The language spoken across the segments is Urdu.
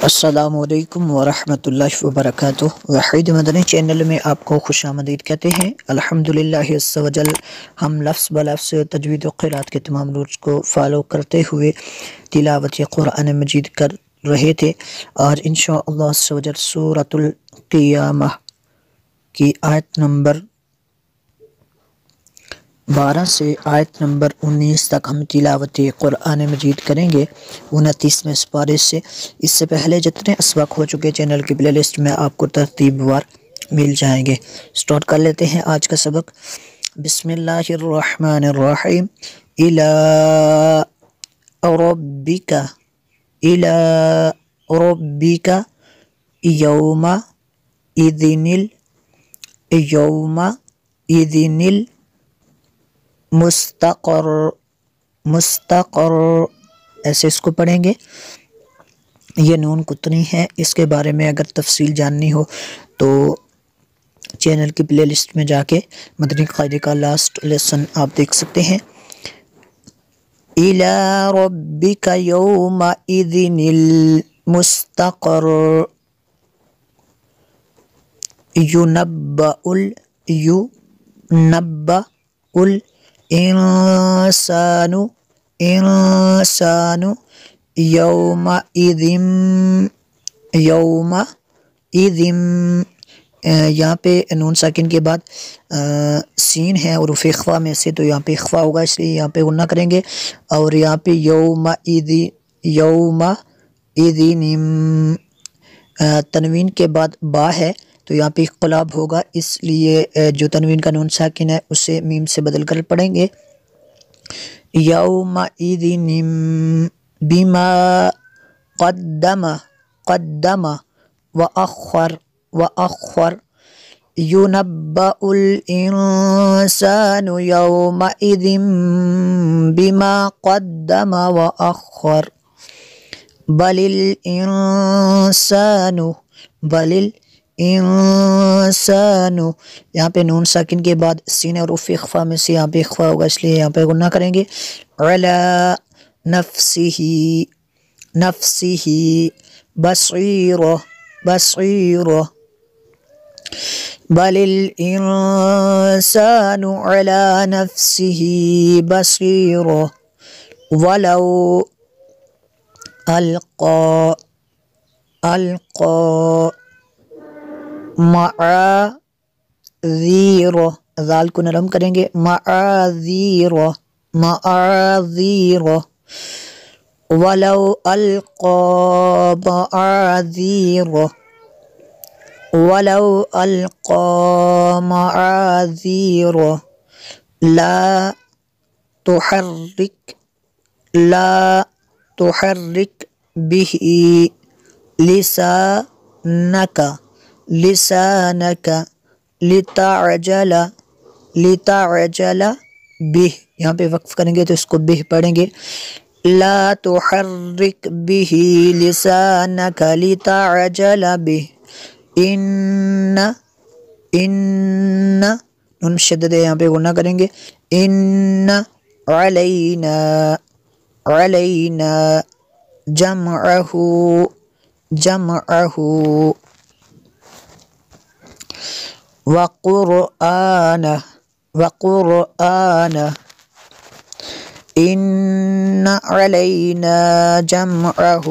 السلام علیکم ورحمۃ اللہ وبرکاتہ۔ وحید مدنی چینل میں آپ کو خوش آمدید کہتے ہیں۔ الحمدللہ عزوجل ہم لفظ بلفظ تجویدوقرآت کے تمام رولز کو فالو کرتے ہوئے تلاوت قرآن مجید کر رہے تھے، اور انشاءاللہ عزوجل سورۃ القیامہ کی آیت نمبر 12 سے آیت نمبر 19 تک ہم تلاوت قرآن مجید کریں گے 29ویں سپارے سے۔ اس سے پہلے جتنے اسباق ہو چکے چینل کی پلے لسٹ میں آپ کو ترتیب وار مل جائیں گے۔ سٹارٹ کر لیتے ہیں آج کا سبق۔ بسم اللہ الرحمن الرحیم۔ الی ربک یوم اذن مستقر ایسے اس کو پڑھیں گے۔ یہ نون کتنی ہے، اس کے بارے میں اگر تفصیل جاننی ہو تو چینل کی پلے لسٹ میں جا کے مدنی قاعدے کا لاسٹ لیسن آپ دیکھ سکتے ہیں۔ الی ربک یوم اذن المستقر ينبأ الإنسان يومئذ یہاں پہ نون ساکن کے بعد سین ہے اور حروف اخفا میں سے، تو یہاں پہ اخفا ہوگا، اس لیے یہاں پہ غنہ کریں گے، اور یہاں پہ یومئذ تنوین کے بعد با ہے تو یہاں پہ اقلاب ہوگا، اس لیے جو تنوین کا نون ساکن ہے اسے میم سے بدل کر پڑھیں گے۔ یومئذ بما قدم وأخر ينبأ الإنسان يومئذ بما قدم وأخر بل الانسان یہاں پہ نون ساکن کے بعد سین اور حروف اخفا میں سے یہاں پہ اخفا ہوگا، اس لیے یہاں پہ غنہ کریں گے۔ علی نفسہ بصیرہ بل الانسان علی نفسہ بصیرہ ولو القا معاذیرہ ذال کو نرم کریں گے، معاذیرہ ولو القا معاذیرہ لا تحرک به لسانک لتعجل به یہاں پہ وقف کریں گے تو اس کو بہ پڑھیں گے۔ لا تحرک به لسانک لتعجل به ان نون شدد یہاں پہ غنہ کریں گے۔ ان علینا جمعہ وقرآن ان علینا جمعہ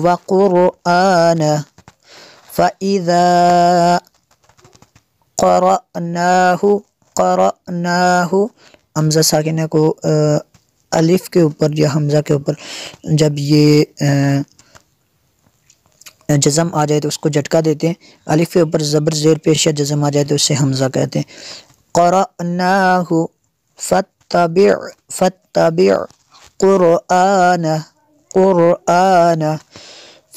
وقرآن فإذا قرأناہ حمزہ ساکنہ کو الف کے اوپر یا حمزہ کے اوپر جب یہ جزم آ جائے تو اس کو جھٹکا دیتے ہیں، الف کے اوپر زبر زیر پیش یا جزم آ جائے تو اسے حمزہ کہتے ہیں۔ قرأناہ فاتبع قرآنہ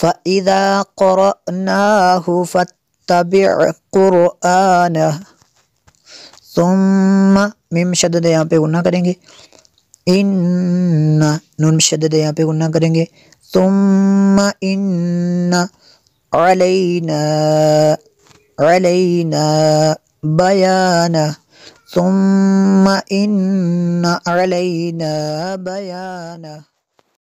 فإذا قرأناہ فاتبع قرآنہ ثم میم شدد یہاں پہ غنہ کریں گے، ان نون شدد یہاں پہ غنہ کریں گے، ثم ان علینا بیانہ ثم ان علینا بیانہ